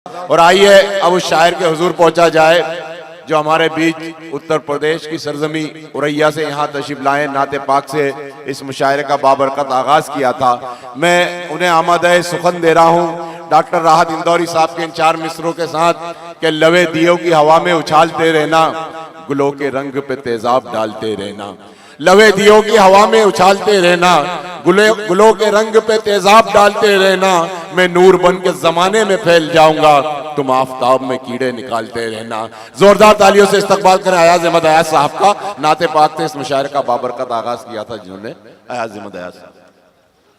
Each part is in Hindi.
और आइए अब उस शायर के हुजूर पहुंचा जाए जो हमारे बीच उत्तर प्रदेश की सरजमी उरैया से यहाँ तशरीफ लाए, नाते पाक से इस मुशायरे का बाबरकत आगाज किया था। मैं उन्हें आमद सुखन दे रहा हूँ डॉक्टर राहत इंदौरी साहब के इन 4 मिसरों के साथ कि लवे दियो की हवा में उछालते रहना, गुलों के रंग पे तेजाब डालते रहना। लवे दियो की हवा में उछालते रहना, गुलों के रंग पे तेजाब डालते रहना। मैं नूर बन के जमाने में फैल जाऊंगा, तुम आफताब में कीड़े निकालते रहना। जोरदार तालियों से इस्तकबाल करें अयाज अहमद अयाज साहब का। नाते पाक से इस मुशायरे का बाबरकत आगाज किया था जिन्होंने अयाज अहमद अयाज साहब।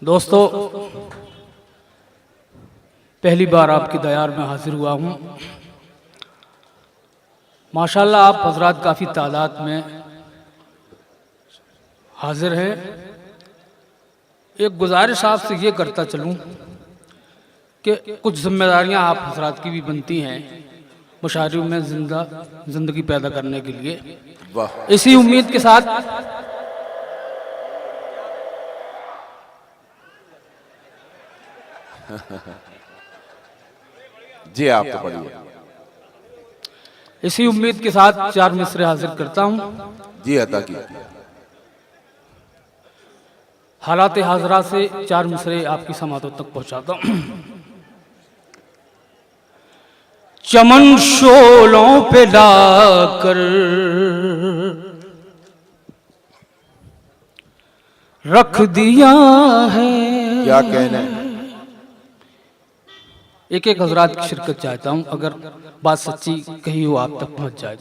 दोस्तों, पहली बार आपकी दयार में हाजिर हुआ हूँ। माशाल्लाह आप हजरात काफ़ी तादाद में हाजिर हैं। एक गुजारिश आपसे ये करता चलूँ कि कुछ जिम्मेदारियां आप हजरात की भी बनती हैं मुशायरों में जिंदगी पैदा करने के लिए। इसी उम्मीद के साथ जी आप तो पढ़िए। इसी उम्मीद के साथ 4 मिसरे हाजिर करता हूँ। जी अता की हालात हाजरा से 4 मिसरे आपकी समातों तक पहुँचाता हूँ। चमन शोलों पे लाकर रख दिया है। क्या कहना है? एक एक हजरात की शिरकत चाहता हूँ, अगर बात सच्ची कही हो आप तक पहुंच जाए।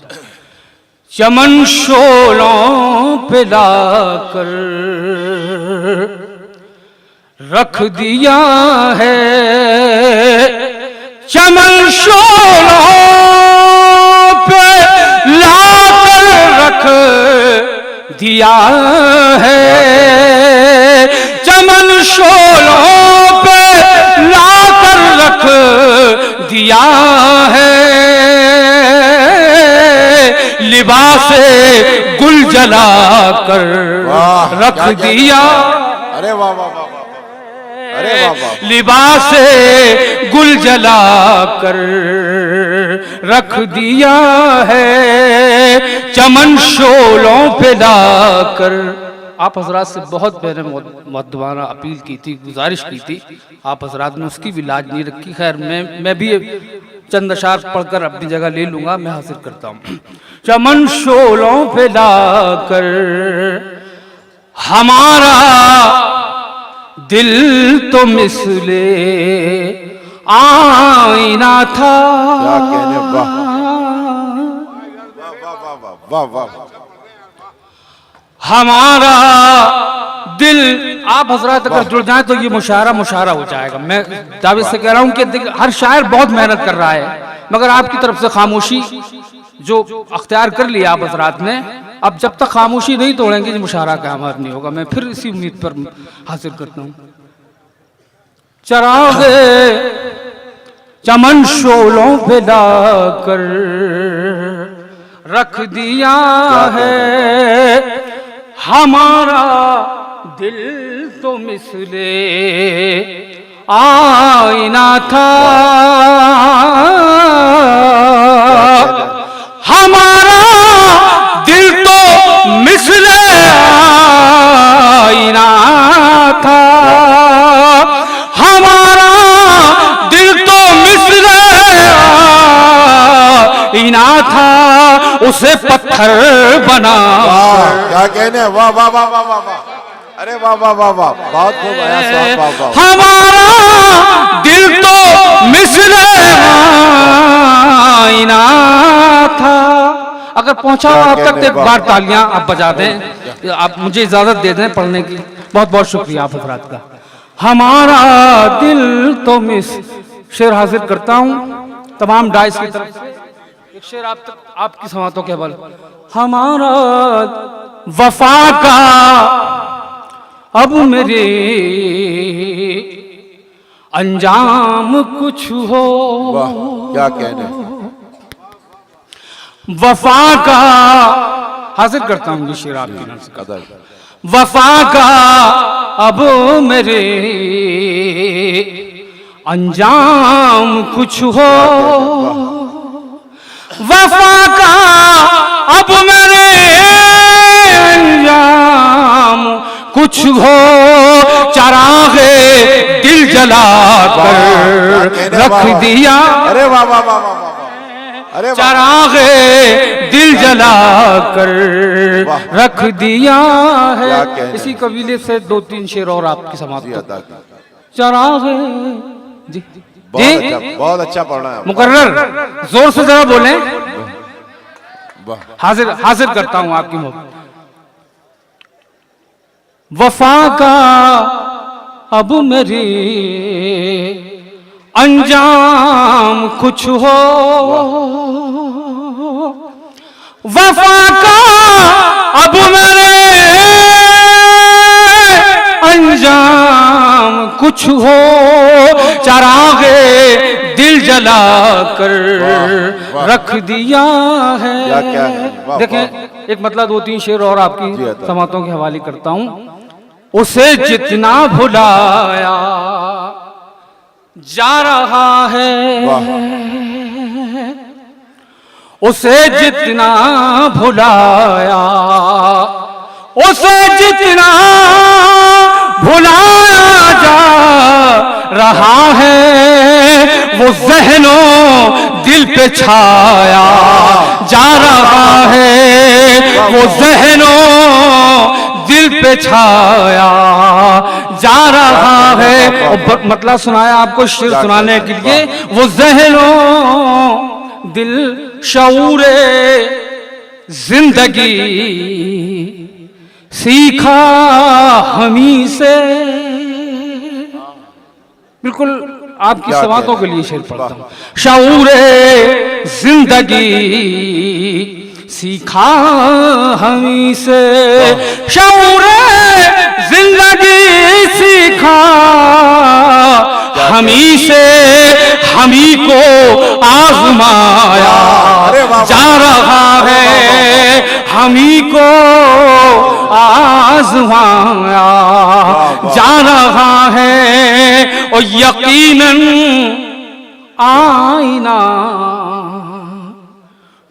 चमन शोलों पे लाकर रख दिया है, चमन शोलों पे लाकर रख दिया है, चमन शोलों पे लाकर रख दिया है। लिबासे गुल जला कर रख दिया। अरे वाह वाह वाह, अरे वाह वाह। लिबासे गुल जला कर रख दिया है, चमन शोलों पे लाकर। आप हजरात से बहुत मैंने मुद्दवाना अपील की थी, गुजारिश की थी, आप हजरात ने उसकी भी लाज नहीं रखी। खैर मैं भी चंद अशार पढ़कर अपनी जगह ले लूंगा। मैं हासिल करता हूँ। चमन शोलों पे लाकर हमारा दिल तो मिसले आईना था। क्या कहने, वाह वाह वाह वाह। हमारा दिल, आप हजरात अगर जुड़ जाए तो ये मुशायरा हो जाएगा। मैं दावे से कह रहा हूँ कि हर शायर बहुत मेहनत कर रहा है, मगर आपकी तरफ से खामोशी जो अख्तियार कर लिया आप हजरात ने, अब जब तक खामोशी नहीं तोड़ेंगे मुशायरा का हमारा नहीं होगा। मैं फिर इसी उम्मीद पर हासिल करता हूँ। चरागे चमन शोलों पे लाकर रख दिया है, हमारा दिल तो मिसले आईना था। हमारा दिल तो मिसले आईना था, हमारा दिल तो मिसले आईना था, उसे पत्थर बना। क्या कहने, वाह वाह वाह वाह वाह वाह। अरे वाह वाह वाह वाह, बहुत खूब आया साहब, वाह वाह। हमारा दिल तो मिसले आईना था। अगर पहुंचा हो आप तक तो एक बार तालियां आप बजा दें। आप मुझे इजाजत दे दें पढ़ने की। बहुत बहुत शुक्रिया आप हजरात का। हमारा दिल तो मिस शेर हाजिर करता हूं तमाम डाइस की तरफ से। एक शेर आप तक आपकी समातों के बल। हमारा वफा का अब मेरे अंजाम कुछ हो। वाह, क्या कहने। वफा का हाजिर करता हूँ शेर आपकी कदर। वफा का अब मेरे अंजाम कुछ हो वफा का अब मेरे अंजाम कुछ हो चरागे दिल जला कर रख दिया। अरे वाह वाह वाह वाह वाह, अरे वाह। चरागे दिल जला कर रख दिया है। इसी कबीले से 2-3 शेर और आपकी समाप्त। चरागे जी बहुत अच्छा पढ़ रहा है मुकर्रर, जोर से जरा बोलें। हाजिर हाजिर करता हूं आपकी मोहब्बत। वफा का अब मेरी अंजाम कुछ हो वफा का अब मेरे अंजाम कुछ हो चरागे दिल जला कर रख दिया है। क्या है? देखें एक मतलब 2-3 शेर और आपकी समातों के हवाले करता हूं। उसे जितना भुलाया जा रहा है उसे जितना भुलाया उसे जितना भुलाया जा रहा है वो ज़हनों दिल पे छाया जा रहा है वो ज़हनों दिल पे छाया जा रहा है। और मतलब सुनाया आपको शेर सुनाने के लिए। वो ज़हनों दिल शऊरे जिंदगी सीखा हमी से। बिल्कुल आपकी समातों के लिए शेर पढ़ता हूं। शऊरे जिंदगी सीखा हमी से शऊरे जिंदगी सीखा हमी से हमी को आजमाया जा रहा है हमी को आजमाया जा रहा है। और यकीनन आईना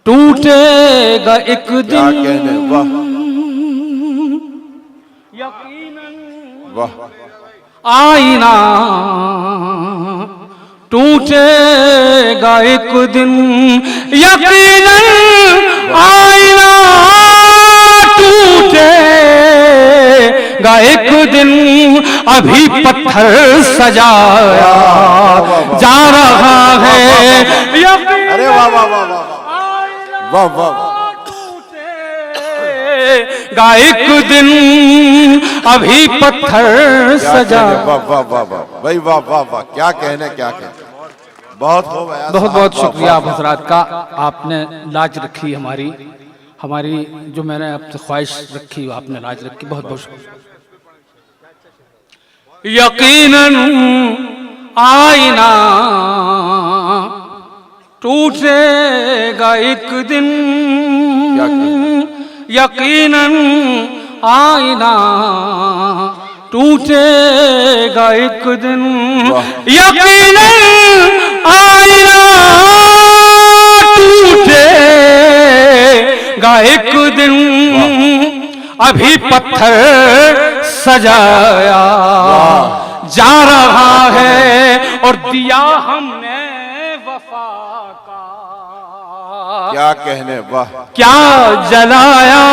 टूटेगा एक दिन। यकीनन आईना टूटेगा एक दिन। यकीनन आईना टूटेगा एक दिन। अभी पत्थर सजाया जा रहा है। अरे वाह वाह वाह वाह वाह वाह गा एक दिन अभी पत्थर सजा। वाह वाह वाह वाह भाई वाह वाह वाह क्या कहने क्या कहने। बहुत बहुत बहुत शुक्रिया आप हजरात का। आपने लाज रखी हमारी जो मैंने आपसे ख्वाहिश रखी आपने लाज रखी। बहुत बहुत शुक्रिया। यकीनन आईना टूटेगा एक दिन। यकीनन आईना टूटेगा एक दिन। यकीनन आईना टूटेगा एक दिन। अभी पत्थर सजाया जा रहा है। और दिया हमने वफा का क्या कहने वाह क्या जलाया।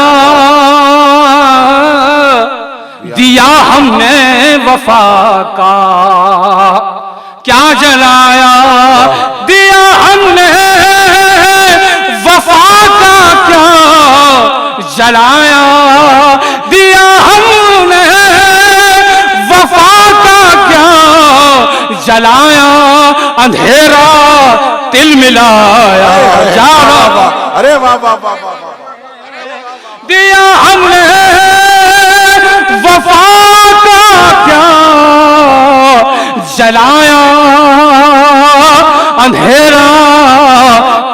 दिया हमने वफा का क्या जलाया। दिया हमने वफा का क्या जलाया। दिया हमने वफा का क्या जलाया। अंधेरा तिल मिलाया जा रहा। अरे वाह वाह वाह वाह। दिया हमने वफा का क्या जलाया। अंधेरा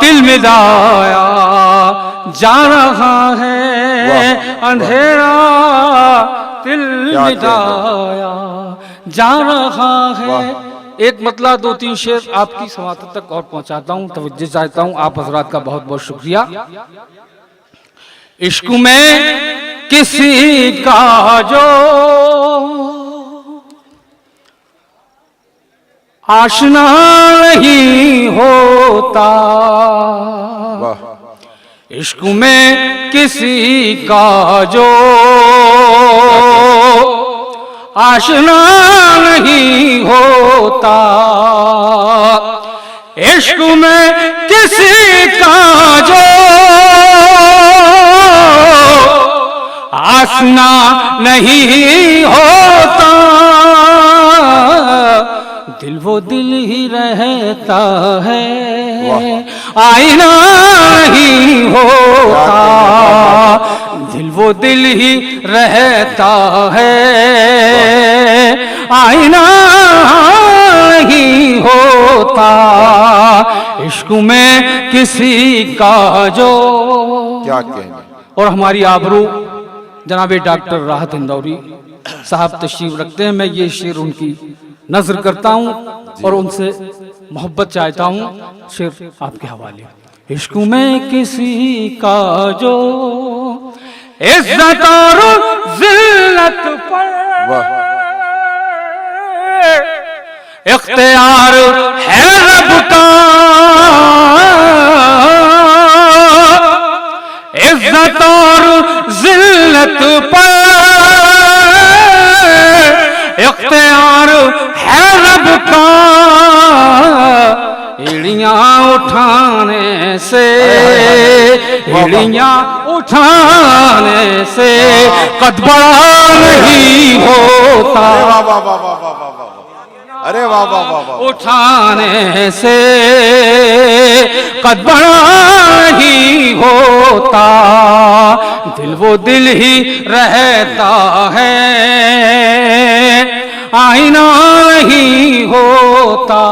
तिल मिलाया जा रहा है। अंधेरा तिल मिलाया जा रहा है। एक मतला 2-3 शेर आपकी समात तक और पहुंचाता हूं, तवज्जो चाहता हूं। आप हजरात का बहुत बहुत शुक्रिया। इश्क में किसी का जो आशना नहीं होता, इश्क में किसी का जो आशना नहीं होता, इश्क में किसी का जो आशना नहीं होता, दिल वो दिल ही रहता है, आईना नहीं होता, दिल वो दिल ही रहता है, आईना नहीं होता, इश्क में किसी का जो। क्या कहने। और हमारी आबरू जनाबे डॉक्टर राहत इंदौरी साहब तशरीफ रखते हैं। मैं ये शेर उनकी नजर करता हूँ और उनसे मोहब्बत चाहता हूँ। शेर आपके हवाले। इश्क में किसी का जो इज्जत और जिल्लत पर इख्तियार है रब का, इज्जत और जिल्लत पर इख्तियार है रब का, एड़ियां उठाने से, एड़ियां उठाने से कद बड़ा नहीं होता, अरे वाह वाह वाह वाह, उठाने से कद बड़ा ही होता, दिल वो दिल ही रहता है, आईना नहीं होता,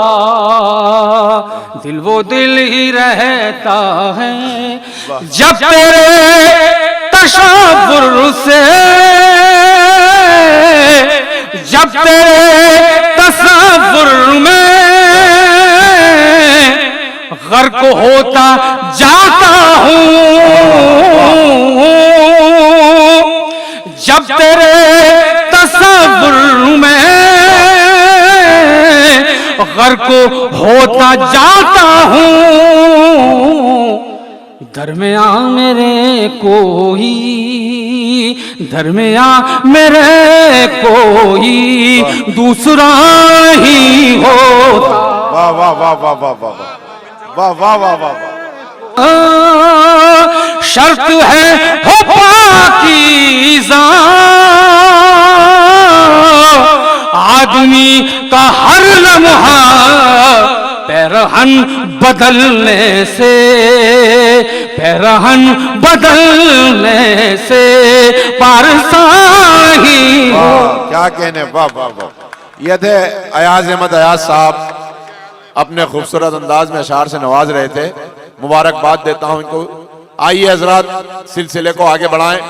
दिल वो दिल ही रहता है। जब तेरे तशव्वुर से, जब तेरे तसव्वुर में गर्क होता जाता हूँ, जब तेरे तसव्वुर में गर्क होता जाता हूँ, दरमिया मेरे कोई, दरमिया मेरे कोई दूसरा ही होता। वाह वाह वाह वाह वाह वाह वाह वाह वाह वाह वाह। शर्त है हो पाकीज़ा आदमी का हर लम्हा, पैरहन बदलने से, पैरहन बदलने से पारसा ही हो। क्या कहने। वाह वाह वाह। ये थे अयाज अहमद अयाज साहब, अपने खूबसूरत अंदाज में अशार से नवाज रहे थे। मुबारकबाद देता हूं इनको। आइए हजरात सिलसिले को आगे बढ़ाएं।